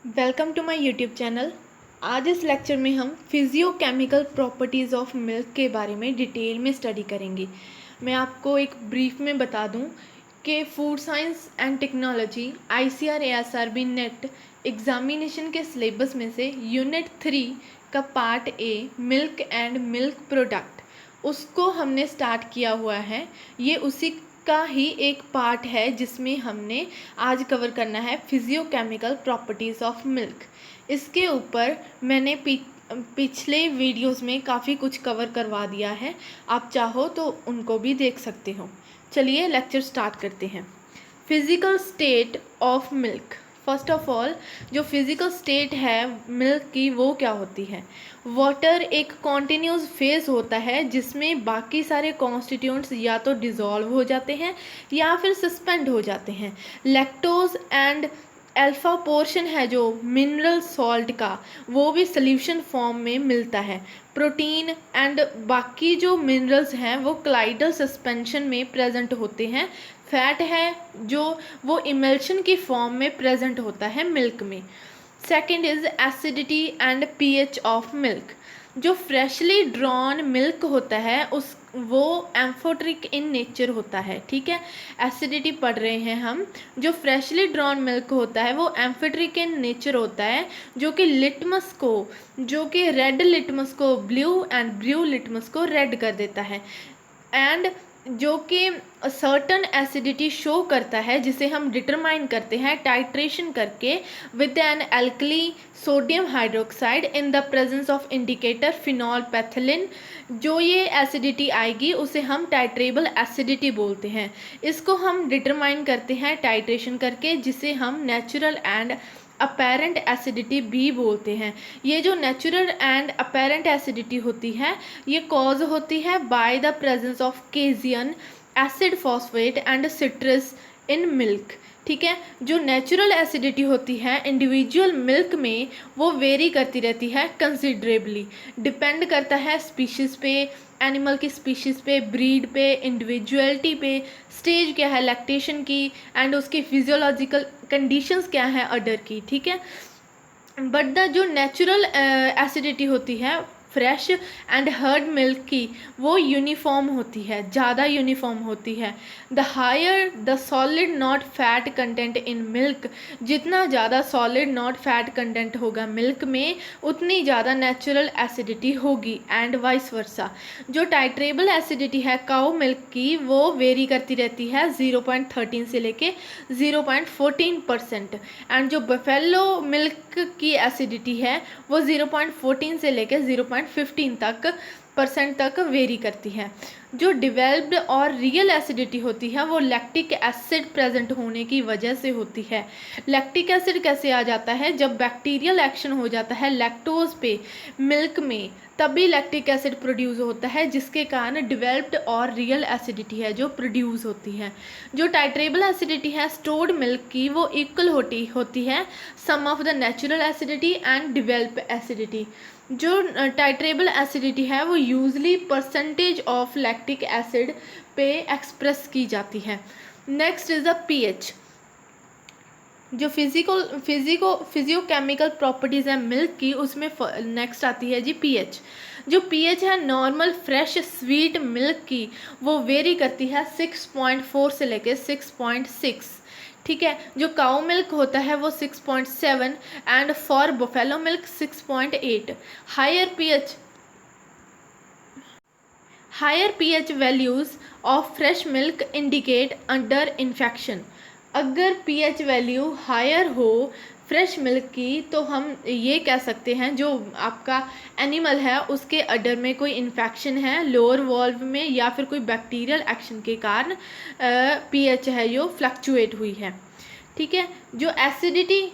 Welcome to my YouTube channel. आज इस lecture में हम फिजियोकेमिकल प्रॉपर्टीज़ ऑफ मिल्क के बारे में डिटेल में स्टडी करेंगे। मैं आपको एक ब्रीफ में बता दूं कि food science and technology ICAR ASRB net examination के सिलेबस में से यूनिट 3 का part A milk and milk product उसको हमने स्टार्ट किया हुआ है। ये उसी का ही एक पार्ट है जिसमें हमने आज कवर करना है फिजियोकेमिकल प्रॉपर्टीज़ ऑफ मिल्क। इसके ऊपर मैंने पिछले वीडियोस में काफ़ी कुछ कवर करवा दिया है, आप चाहो तो उनको भी देख सकते हो। चलिए लेक्चर स्टार्ट करते हैं। Physical state of milk. First of all जो फिज़िकल स्टेट है मिल्क की वो क्या होती है। वाटर एक कॉन्टिन्यूस फेज होता है जिसमें बाकी सारे कॉन्स्टिट्यूएंट्स या तो डिज़ोल्व हो जाते हैं या फिर सस्पेंड हो जाते हैं। लैक्टोज एंड अल्फा पोर्शन है जो मिनरल सॉल्ट का, वो भी सॉल्यूशन फॉर्म में मिलता है। प्रोटीन एंड बाकी जो मिनरल्स हैं वो क्लाइडल सस्पेंशन में प्रेजेंट होते हैं। फैट है जो वो इमल्शन की फॉर्म में प्रेजेंट होता है मिल्क में। Second is acidity and pH of milk. जो फ्रेशली ड्रॉन मिल्क होता है उस वो एम्फोट्रिक इन नेचर होता है। ठीक है, एसिडिटी पढ़ रहे हैं हम। जो फ्रेशली ड्रॉन मिल्क होता है वो एम्फोट्रिक इन नेचर होता है, जो कि लिटमस को, जो कि रेड लिटमस को ब्लू एंड ब्लू लिटमस को रेड कर देता है। एंड जो कि सर्टन एसिडिटी शो करता है जिसे हम डिटरमाइन करते हैं टाइट्रेशन करके with an alkali sodium hydroxide in the presence of indicator phenolphthalein. जो ये एसिडिटी आएगी उसे हम टाइट्रेबल एसिडिटी बोलते हैं। इसको हम डिटरमाइन करते हैं टाइट्रेशन करके, जिसे हम नेचुरल एंड अपेरेंट एसिडिटी भी बोलते हैं। ये जो नेचुरल एंड अपेरेंट एसिडिटी होती है ये कॉज होती है by the presence of casein acid phosphate and citrus in milk. ठीक है, जो नेचुरल एसिडिटी होती है इंडिविजुअल मिल्क में वो वेरी करती रहती है कंसिडरेबली, डिपेंड करता है स्पीशीज़ पे, एनिमल की स्पीशीज़ पे, ब्रीड पे, इंडिविजुअलिटी पे, स्टेज क्या है लैक्टेशन की, एंड उसकी फिजियोलॉजिकल कंडीशंस क्या है अडर की। ठीक है, बट द जो नेचुरल एसिडिटी होती है फ्रेश एंड हर्ड मिल्क की वो यूनिफॉर्म होती है, ज़्यादा यूनिफॉर्म होती है। The higher the solid not fat content in milk, जितना ज़्यादा सॉलिड नॉट फैट कंटेंट होगा मिल्क में उतनी ज़्यादा नेचुरल एसिडिटी होगी, एंड वाइस वर्सा। जो टाइट्रेबल एसिडिटी है काउ मिल्क की वो वेरी करती रहती है 0.13 से लेके 0.14%, एंड जो बफेलो मिल्क की एसिडिटी है वो 0.14 से लेके 0.15 तक वेरी करती है। जो डिवेल्प्ड और रियल एसिडिटी होती है वो लैक्टिक एसिड प्रेजेंट होने की वजह से होती है। लैक्टिक एसिड कैसे आ जाता है, जब बैक्टीरियल एक्शन हो जाता है लैक्टोज पे मिल्क में, तभी लैक्टिक एसिड प्रोड्यूस होता है, जिसके कारण डिवेल्प्ड और रियल एसिडिटी है जो प्रोड्यूस होती है। जो टाइट्रेबल एसिडिटी है स्टोर्ड मिल्क की वो इक्वल होती है sum of the natural acidity and develop acidity. जो टाइट्रेबल एसिडिटी है वो usually percentage of lactic acid पे एक्सप्रेस की जाती है। Next is the pH। जो फिजियोकेमिकल प्रॉपर्टीज़ है मिल्क की उसमें नेक्स्ट आती है जी pH। जो pH है नॉर्मल फ्रेश स्वीट मिल्क की वो वेरी करती है 6.4 से लेके 6.6। ठीक है, जो काउ मिल्क होता है वो 6.7 and for buffalo milk 6.8। Higher pH values of fresh milk indicate under infection. अगर pH वैल्यू हायर हो फ्रेश मिल्क की तो हम ये कह सकते हैं जो आपका एनिमल है उसके अडर में कोई इन्फेक्शन है लोअर वॉल्व में, या फिर कोई बैक्टीरियल एक्शन के कारण pH है जो फ्लक्चुएट हुई है। ठीक है, जो एसिडिटी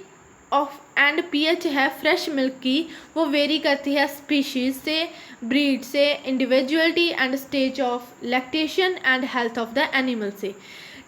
ऑफ एंड pH है फ्रेश मिल्क की वो वेरी करती है स्पीशीज से, ब्रीड से, individuality and stage of lactation and health of the animal से।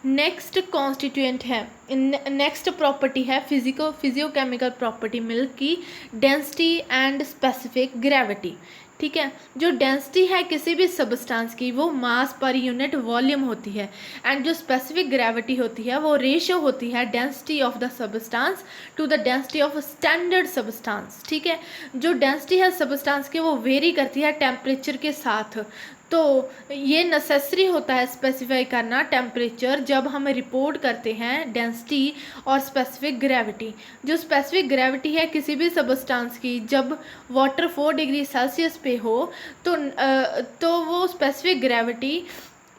नेक्स्ट कॉन्स्टिट्यूएंट है, नेक्स्ट प्रॉपर्टी है फिजियोकेमिकल प्रॉपर्टी मिल्क की डेंसिटी एंड स्पेसिफिक ग्रेविटी। ठीक है। जो डेंसिटी है किसी भी सब्सटेंस की वो मास पर यूनिट वॉल्यूम होती है, एंड जो स्पेसिफिक ग्रेविटी होती है वो रेशियो होती है density of the substance to the density of standard substance. ठीक है। जो डेंसिटी है सब्सटेंस की वो वेरी करती है टेम्परेचर के साथ, तो ये नेसेसरी होता है स्पेसिफाई करना टेम्परेचर जब हम रिपोर्ट करते हैं डेंसिटी और स्पेसिफिक ग्रेविटी। जो स्पेसिफिक ग्रेविटी है किसी भी सब्सटेंस की जब वाटर 4 डिग्री सेल्सियस पे हो तो वो स्पेसिफिक ग्रेविटी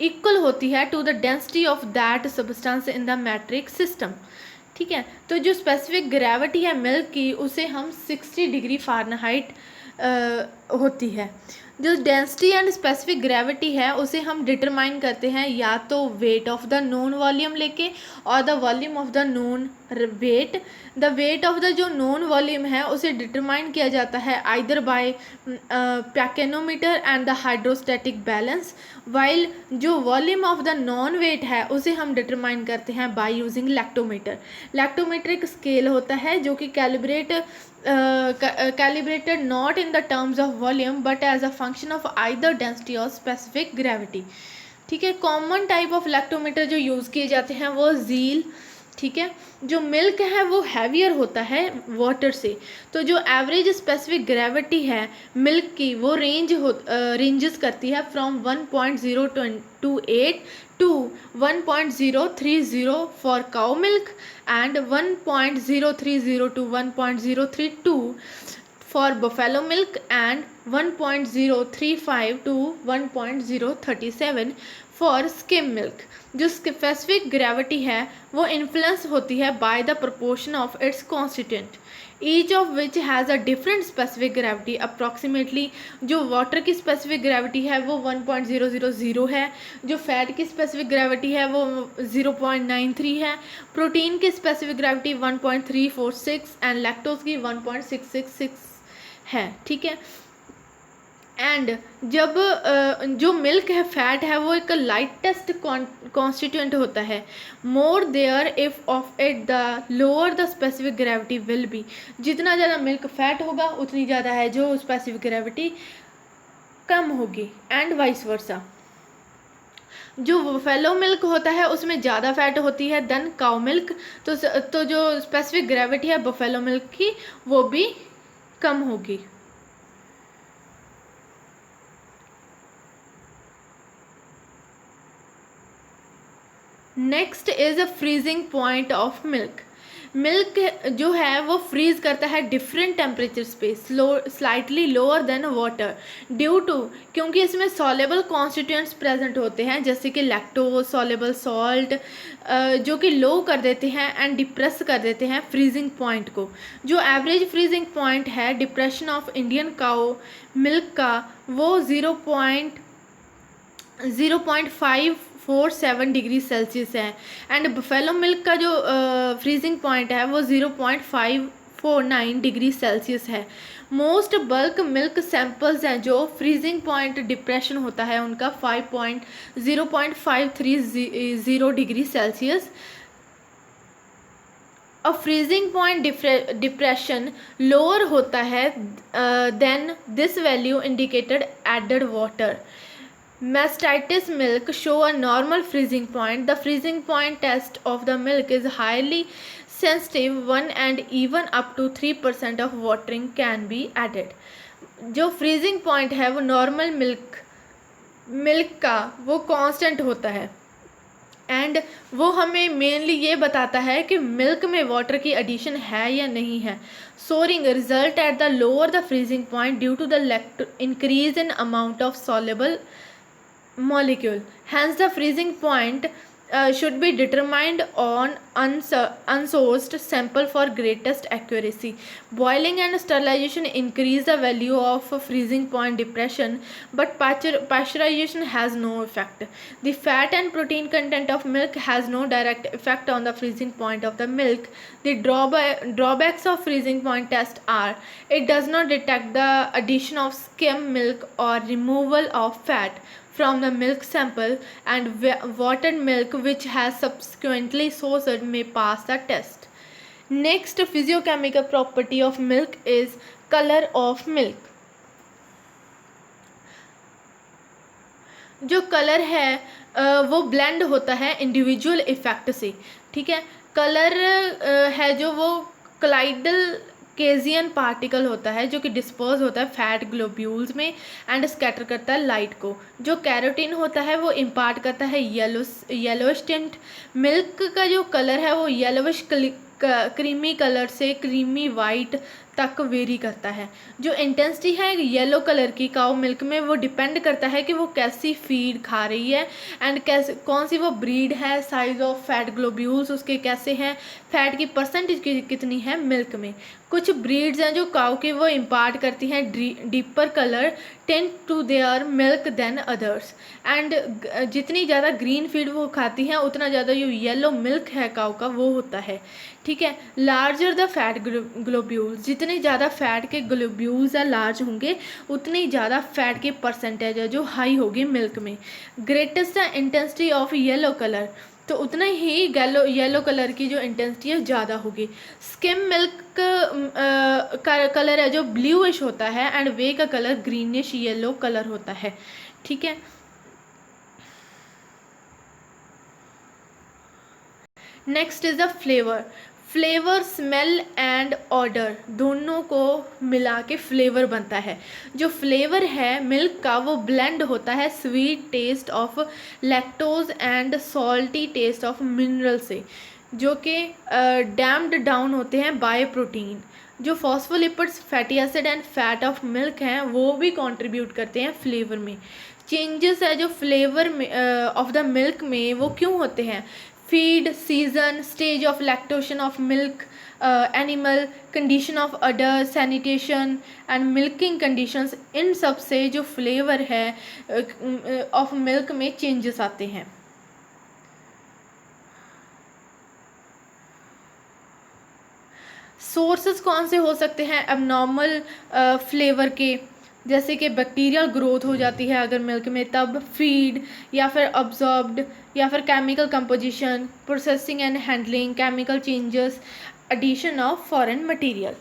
इक्वल होती है to the density of that substance in the metric system. ठीक है। तो जो स्पेसिफिक ग्रेविटी है मिल्क की उसे हम 60 डिग्री फ़ारेनहाइट होती है। जो डेंसिटी एंड स्पेसिफिक ग्रेविटी है उसे हम डिटरमाइन करते हैं या तो weight of the known volume लेके और the volume of the known weight. The weight of the जो नोन वॉल्यूम है उसे डिटरमाइन किया जाता है either by pycnometer and the hydrostatic balance, while जो volume of the known weight है उसे हम डिटरमाइन करते हैं बाय यूजिंग लैक्टोमीटर। लैक्टोमीटर एक स्केल होता है जो कि calibrated not in the terms of volume but as a function of either density or specific gravity। ठीक है। कॉमन टाइप ऑफ लैक्टोमीटर जो यूज़ किए जाते हैं वो झील। ठीक है। जो मिल्क है वो हैवियर होता है वाटर से, तो जो एवरेज स्पेसिफिक ग्रेविटी है मिल्क की वो रेंजेस करती है from 1.028 to 1.030 for cow milk and 1.030 to 1.032 for buffalo milk and 1.035 to 1.037 for skim milk. जो स्पेसिफिक ग्रेविटी है वो इन्फ्लुएंस होती है by the proportion of its constituent each of which has a different specific gravity. Approximately जो water की specific gravity है वो 1.000 है, जो फैट की स्पेसिफिक ग्रेविटी है वो 0.93 है, प्रोटीन की स्पेसिफिक ग्रेविटी 1.346 एंड लैक्टोज की 1.666 है। ठीक है। एंड जब जो मिल्क है फैट है वो एक लाइटेस्ट कॉन्स्टिट्यूएंट होता है, more there if of it the lower the specific gravity will be. जितना ज़्यादा मिल्क फैट होगा उतनी ज़्यादा है जो स्पेसिफिक ग्रेविटी कम होगी, एंड वाइस वर्सा। जो बफेलो मिल्क होता है उसमें ज़्यादा फैट होती है देन काउ मिल्क, तो जो स्पेसिफिक ग्रेविटी है बफेलो मिल्क की वो भी कम होगी। Next is a freezing point of milk. Milk जो है वो फ्रीज करता है डिफरेंट टेम्परेचर्स पे slightly lower than water due to, क्योंकि इसमें सॉलेबल कॉन्स्टिट्यूएंट्स प्रेजेंट होते हैं जैसे कि लैक्टोज, सॉलेबल सॉल्ट, जो कि लो कर देते हैं एंड डिप्रेस कर देते हैं फ्रीजिंग पॉइंट को। जो एवरेज फ्रीजिंग पॉइंट है depression of Indian cow milk का वो 0.547 डिग्री सेल्सियस है, एंड बफेलो मिल्क का जो फ्रीजिंग पॉइंट है वो 0.549 डिग्री सेल्सियस है। मोस्ट बल्क मिल्क सैंपल्स हैं जो फ्रीजिंग पॉइंट डिप्रेशन होता है उनका 0.530 degree Celsius. A freezing point depression lower होता है than this value indicated added water. Mastitis milk show a normal freezing point. The freezing point test of the milk is highly sensitive one and even up to 3% of watering can be added. जो freezing point है वो normal milk का वो constant होता है, and वो हमें mainly ये बताता है कि मिल्क में वाटर की एडिशन है या नहीं है। Souring result at the lower the freezing point due to the increase in amount of soluble molecule. Hence the freezing point should be determined on unsourced sample for greatest accuracy. Boiling and sterilization increase the value of freezing point depression, but pasteurization has no effect. The fat and protein content of milk has no direct effect on the freezing point of the milk. The drawbacks of freezing point test are: it does not detect the addition of skim milk or removal of fat from the milk sample, and watered milk which has subsequently sourced may pass the test. Next physiochemical property of milk is color of milk. जो colour है वो blend होता है individual effect से, ठीक है। Colour है जो वो क्लाइडल केजियन पार्टिकल होता है जो कि डिस्पर्स होता है फैट ग्लोब्यूल्स में एंड स्कैटर करता है लाइट को। जो कैरोटीन होता है वो इम्पार्ट करता है येलोइश टिंट। मिल्क का जो कलर है वो येलोविश क्रीमी कलर से क्रीमी वाइट तक वेरी करता है। जो इंटेंसिटी है येलो कलर की काउ मिल्क में वो डिपेंड करता है कि वो कैसी फीड खा रही है एंड कैसे कौन सी वो ब्रीड है, साइज ऑफ फैट ग्लोब्यूल्स उसके कैसे हैं, फैट की परसेंटेज कितनी है मिल्क में। कुछ ब्रीड्स हैं जो काउ की वो इम्पार्ट करती हैं deeper colour tend to their milk than others and जितनी ज़्यादा ग्रीन फीड वो खाती हैं उतना ज़्यादा जो येलो मिल्क है काउ का वो होता है, ठीक है। लार्जर द फैट ग्लोब्यूल्स, जितने ज़्यादा फैट के ग्लोब्यूल्स है लार्ज होंगे उतनी ज़्यादा फैट की परसेंटेज है जो हाई होगी मिल्क में। Greatest intensity of yellow colour, तो उतना ही येलो कलर की जो इंटेंसिटी है ज़्यादा होगी। स्किम मिल्क का कलर है जो ब्लूइश होता है एंड वे का कलर ग्रीनिश येलो कलर होता है, ठीक है। Next is the flavour smell and order दोनों को मिला के फ्लेवर बनता है। जो फ्लेवर है मिल्क का वो ब्लेंड होता है sweet taste of lactose and salty taste of mineral से, जो कि डैम्ड डाउन होते हैं बाय प्रोटीन। जो phospholipids fatty acid and fat of milk हैं वो भी कंट्रीब्यूट करते हैं फ्लेवर में। चेंजेस है जो फ्लेवर में ऑफ द मिल्क में वो क्यों होते हैं, feed season, stage of lactation of milk animal, condition of udder, sanitation and milking conditions, इन सब से जो फ्लेवर है ऑफ मिल्क में चेंजेस आते हैं। सोर्सेस कौन से हो सकते हैं एबनॉर्मल फ्लेवर के, जैसे कि बैक्टीरियल ग्रोथ हो जाती है अगर मिल्क में तब, फीड या फिर अब्जॉर्ब्ड, या फिर chemical composition, processing and handling, chemical changes, addition of foreign material.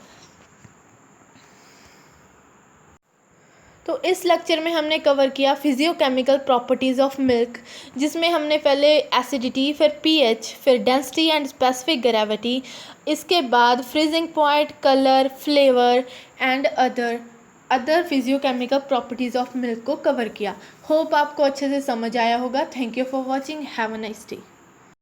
तो इस लेक्चर में हमने कवर किया फिजियोकेमिकल प्रॉपर्टीज़ ऑफ मिल्क, जिसमें हमने पहले एसिडिटी, फिर पीएच, फिर डेंसिटी एंड स्पेसिफिक ग्रेविटी, इसके बाद freezing point, colour, flavour and other physicochemical properties of milk को कवर किया। होप आपको अच्छे से समझ आया होगा। Thank you for watching, have a nice day.